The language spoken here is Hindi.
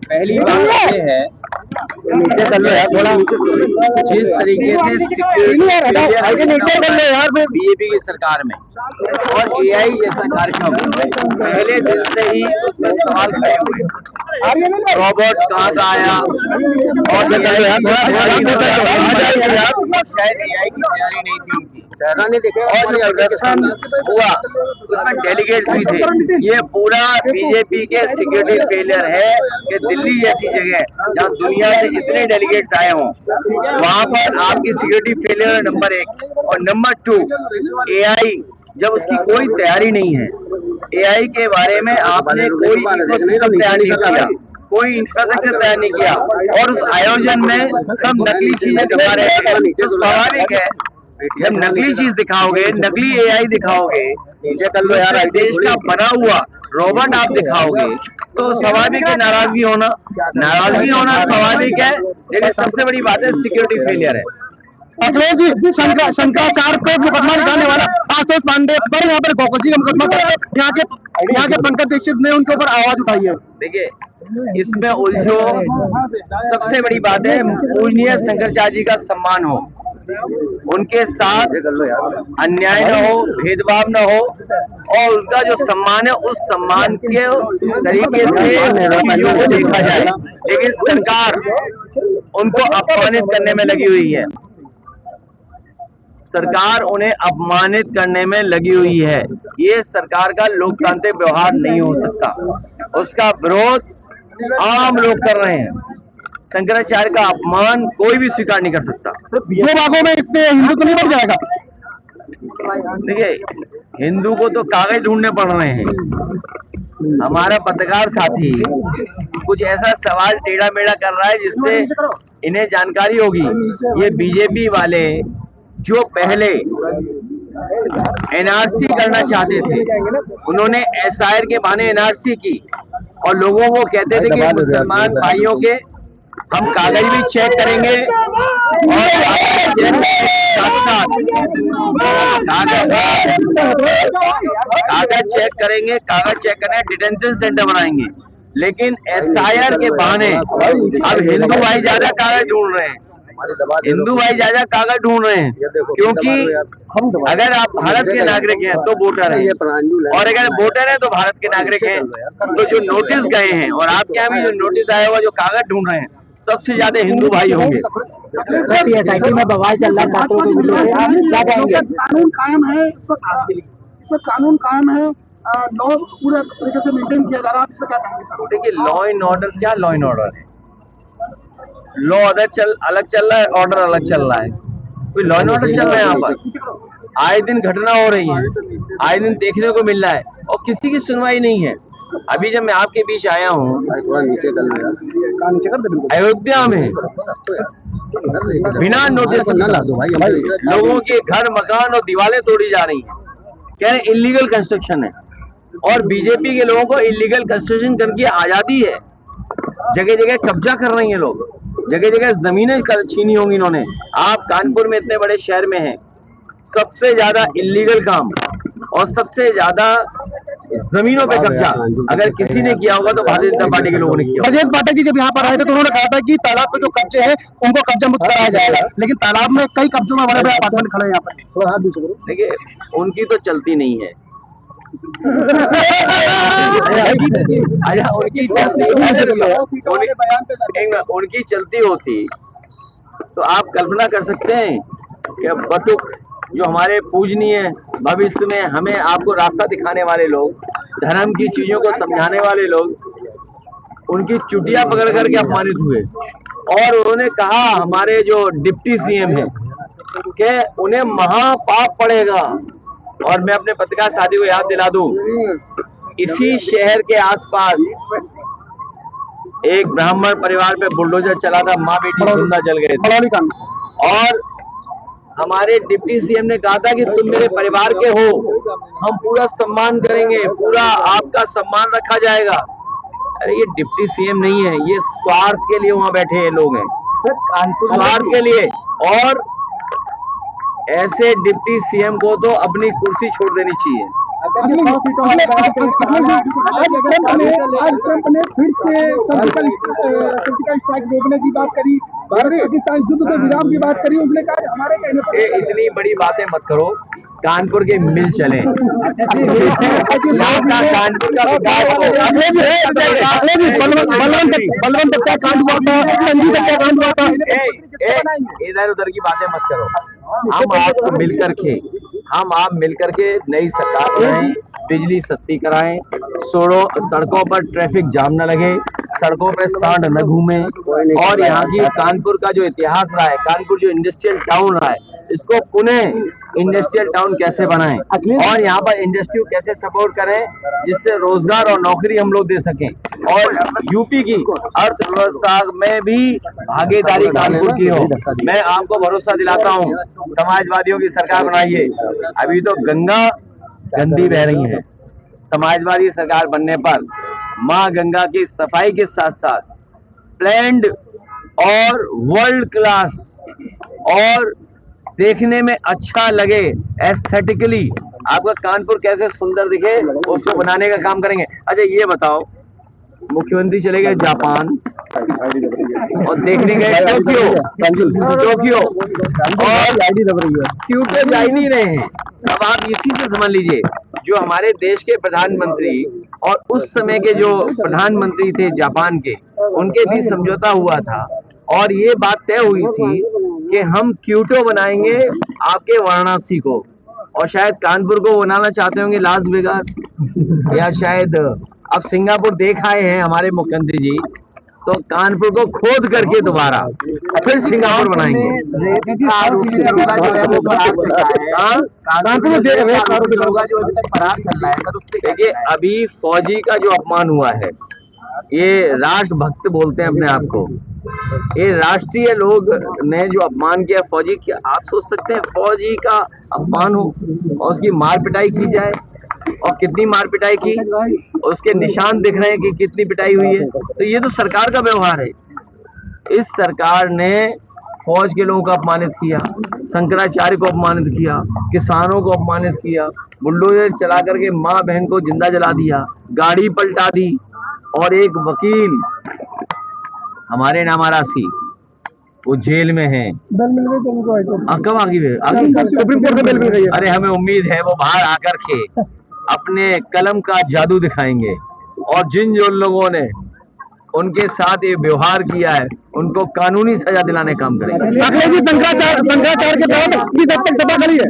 पहली बात ये है नीचे कर लो यार थोड़ा, जिस तरीके से बीजेपी की सरकार में और एआई जैसा कार्यक्रम पहले दिन से ही उस पर सवाल खड़े हुए, रोबोट कहाँ का आया और शायद एआई की तैयारी नहीं थी उनकी, और जो प्रदर्शन हुआ उसमें डेलीगेट्स भी थे। ये पूरा बीजेपी के सिक्योरिटी फेलियर है कि दिल्ली जैसी जगह जहाँ दुनिया से इतने डेलीगेट्स आए हों वहां पर आपकी सिक्योरिटी फेलियर नंबर 1, और नंबर 2 एआई जब उसकी कोई तैयारी नहीं है, एआई के बारे में आपने कोई इकोसिस्टम तैयार नहीं किया, कोई इंफ्रास्ट्रक्चर तैयार नहीं किया और उस आयोजन में सब नकली चीजें दिखा रहे हैं, तो स्वाभाविक है जब नकली चीज दिखाओगे, नकली एआई दिखाओगे, देश का बना हुआ रोबोट आप दिखाओगे तो स्वाभाविक है नाराजगी होना स्वाभाविक है। लेकिन सबसे बड़ी बात है सिक्योरिटी फेलियर है। अखिलेश जी, शंकराचार्य पे मुकदमा दिखाने वाला आशीष पांडे पर यहाँ पर गोकुल जी का मुकदमा यहाँ के पंकज दीक्षित ने उनके ऊपर आवाज उठाई है। देखिए इसमें उलझो, सबसे बड़ी बात है पूजनीय शंकराचार्य जी का सम्मान हो, उनके साथ अन्याय न हो, भेदभाव न हो और उनका जो सम्मान है उस सम्मान के तरीके से चीजों को देखा जाए। लेकिन सरकार उनको अपमानित करने में लगी हुई है, सरकार उन्हें अपमानित करने में लगी हुई है। ये सरकार का लोकतांत्रिक व्यवहार नहीं हो सकता, उसका विरोध आम लोग कर रहे हैं। शंकराचार्य का अपमान कोई भी स्वीकार नहीं कर सकता। दो भागों में इससे हिंदू तो नहीं बढ़ जाएगा। देखिए हिंदू को तो कागज ढूंढने पड़ रहे हैं। हमारा पत्रकार साथी कुछ ऐसा सवाल टेढ़ा मेढ़ा कर रहा है जिससे इन्हें जानकारी होगी। ये बीजेपी वाले जो पहले एनआरसी करना चाहते थे, उन्होंने एसआईआर के बहाने एनआरसी की और लोगों को कहते थे कि मुसलमान भाइयों के हम कागज भी चेक करेंगे और कागज चेक करने डिटेंशन सेंटर बनाएंगे। लेकिन एसआईआर के बहाने अब हिंदू भाई ज्यादा कागज ढूंढ रहे हैं, क्योंकि अगर आप भारत के नागरिक हैं तो वोटर हैं, और अगर वोटर हैं तो भारत के नागरिक हैं। तो जो नोटिस गए हैं और आपके यहाँ भी जो नोटिस आया हुआ जो कागज ढूंढ रहे हैं, सबसे ज्यादा हिंदू भाई होंगे। सर पीएसआईटी में बवाल चल रहा है, छात्रों को क्या कहेंगे? कानून कायम है इस वक्त, कानून कायम है, लॉ पूरा तरीके से मेंटेन किया जा रहा है, क्या कहेंगे? देखिए लॉ एंड ऑर्डर, क्या लॉ एंड ऑर्डर है? लॉ अलग चल रहा है, ऑर्डर अलग चल रहा है। कोई लॉ एंड ऑर्डर चल रहा है यहाँ पर? आए दिन घटना हो रही है, आए दिन देखने को मिल रहा है और किसी की सुनवाई नहीं है। अभी जब मैं आपके बीच आया हूँ अयोध्या में बिना नोटिस लोगों के घर मकान और दीवारें तोड़ी जा रही हैं, कह रहे इलीगल कंस्ट्रक्शन है, और बीजेपी के लोगों को इलीगल कंस्ट्रक्शन करने की आजादी है। जगह जगह कब्जा कर रही हैं लोग, जगह जगह जमीनें छीनी होंगी इन्होंने। आप कानपुर में इतने बड़े शहर में हैं, सबसे ज्यादा इलीगल काम और सबसे ज्यादा जमीनों पे कब्जा अगर किसी ने किया होगा तो भारतीय जनता पार्टी के लोगों ने किया। ब्रजेश पाठक जी जब यहाँ पर आए थे तो उन्होंने कहा था कि तालाब पे जो कब्जे हैं उनको कब्जा मुक्त कराया जाएगा, लेकिन तालाब में कई कब्जों में बड़े बड़े अपार्टमेंट खड़े हैं यहाँ पर। देखिए उनकी तो चलती नहीं है उनकी चलती होती तो आप कल्पना कर सकते हैं कि बटुक जो हमारे पूजनीय भविष्य में हमें आपको रास्ता दिखाने वाले लोग, धर्म की चीजों को समझाने वाले लोग, उनकी चुटिया पकड़ करके अपमानित हुए। और उन्होंने कहा हमारे जो डिप्टी सीएम हैं कि उन्हें महापाप पड़ेगा। और मैं अपने पत्रकार साथी को याद दिला दूं, इसी शहर के आसपास एक ब्राह्मण परिवार पे बुलडोजर चला था, माँ बेटी जिंदा जल गए थे, और हमारे डिप्टी सीएम ने कहा था कि तुम मेरे परिवार के हो, हम पूरा सम्मान करेंगे, पूरा आपका सम्मान रखा जाएगा। अरे ये डिप्टी सीएम नहीं है, ये स्वार्थ के लिए वहां बैठे हैं लोग हैं, स्वार्थ के लिए। और ऐसे डिप्टी सीएम को तो अपनी कुर्सी छोड़ देनी चाहिए। आज ट्रंप ने फिर से सर्जिकल स्ट्राइक रोकने की बात करी, भारत पाकिस्तान युद्ध के विराम की बात करी। उसने कहा हमारे कहने पर इतनी बड़ी बातें मत करो, कानपुर के मिल चले। कानपुर का बलवंत हत्याकांड हुआ था, हत्याकांड हुआ था। इधर उधर की बातें मत करो। हम आप मिलकर के नई सरकार बनाएं, बिजली सस्ती कराएं, सड़कों पर ट्रैफिक जाम न लगे, सड़कों पर सांड न घूमे, और यहाँ की कानपुर का जो इतिहास रहा है, कानपुर जो इंडस्ट्रियल टाउन रहा है, इसको पुनः इंडस्ट्रियल टाउन कैसे बनाएं और यहाँ पर इंडस्ट्री को कैसे सपोर्ट करें जिससे रोजगार और नौकरी हम लोग दे सकें, और यूपी की अर्थव्यवस्था में भी भागीदारी कानपुर की हो। मैं आपको भरोसा दिलाता हूँ, समाजवादियों की सरकार बनाइए। अभी तो गंगा गंदी बह रही है, समाजवादी सरकार बनने पर माँ गंगा की सफाई के साथ साथ प्लैंड और वर्ल्ड क्लास और देखने में अच्छा लगे, एस्थेटिकली आपका कानपुर कैसे सुंदर दिखे, उसको बनाने का काम करेंगे। अच्छा ये बताओ, मुख्यमंत्री चले गए जापान और देखने गए टोक्यो और क्योंकि जा ही नहीं रहे हैं। अब आप इसी से समझ लीजिए, जो हमारे देश के प्रधानमंत्री और उस समय के जो प्रधानमंत्री थे जापान के, उनके बीच समझौता हुआ था और ये बात तय हुई थी कि हम क्योटो बनाएंगे आपके वाराणसी को, और शायद कानपुर को बनाना चाहते होंगे लास वेगास, या शायद अब सिंगापुर देख आए हैं हमारे मुख्यमंत्री जी, तो कानपुर को खोद करके दोबारा फिर सिंगापुर बनाएंगे। देखिए अभी फौजी का जो अपमान हुआ है, ये राष्ट्रभक्त बोलते हैं अपने आप को, ये राष्ट्रीय लोग ने जो अपमान किया फौजी की, आप सोच सकते हैं फौजी का अपमान हो और उसकी मार पिटाई की जाए, और कितनी मार पिटाई की, उसके निशान दिख रहे हैं कि कितनी पिटाई हुई है। तो ये तो सरकार का व्यवहार है। इस सरकार ने फौज के लोगों को अपमानित किया, शंकराचार्य को अपमानित किया, किसानों को अपमानित किया, बुलडोजर चला करके माँ बहन को जिंदा जला दिया, गाड़ी पलटा दी, और एक वकील हमारे नामारासी वो जेल में है। कब आगे सुप्रीम कोर्ट में बेल मिल गई है। अरे हमें उम्मीद है वो बाहर आकर के अपने कलम का जादू दिखाएंगे, और जिन लोगों ने उनके साथ ये व्यवहार किया है उनको कानूनी सजा दिलाने का काम करेंगे। शंकराचार्य के तहत 20 हद तक सभा खड़ी है।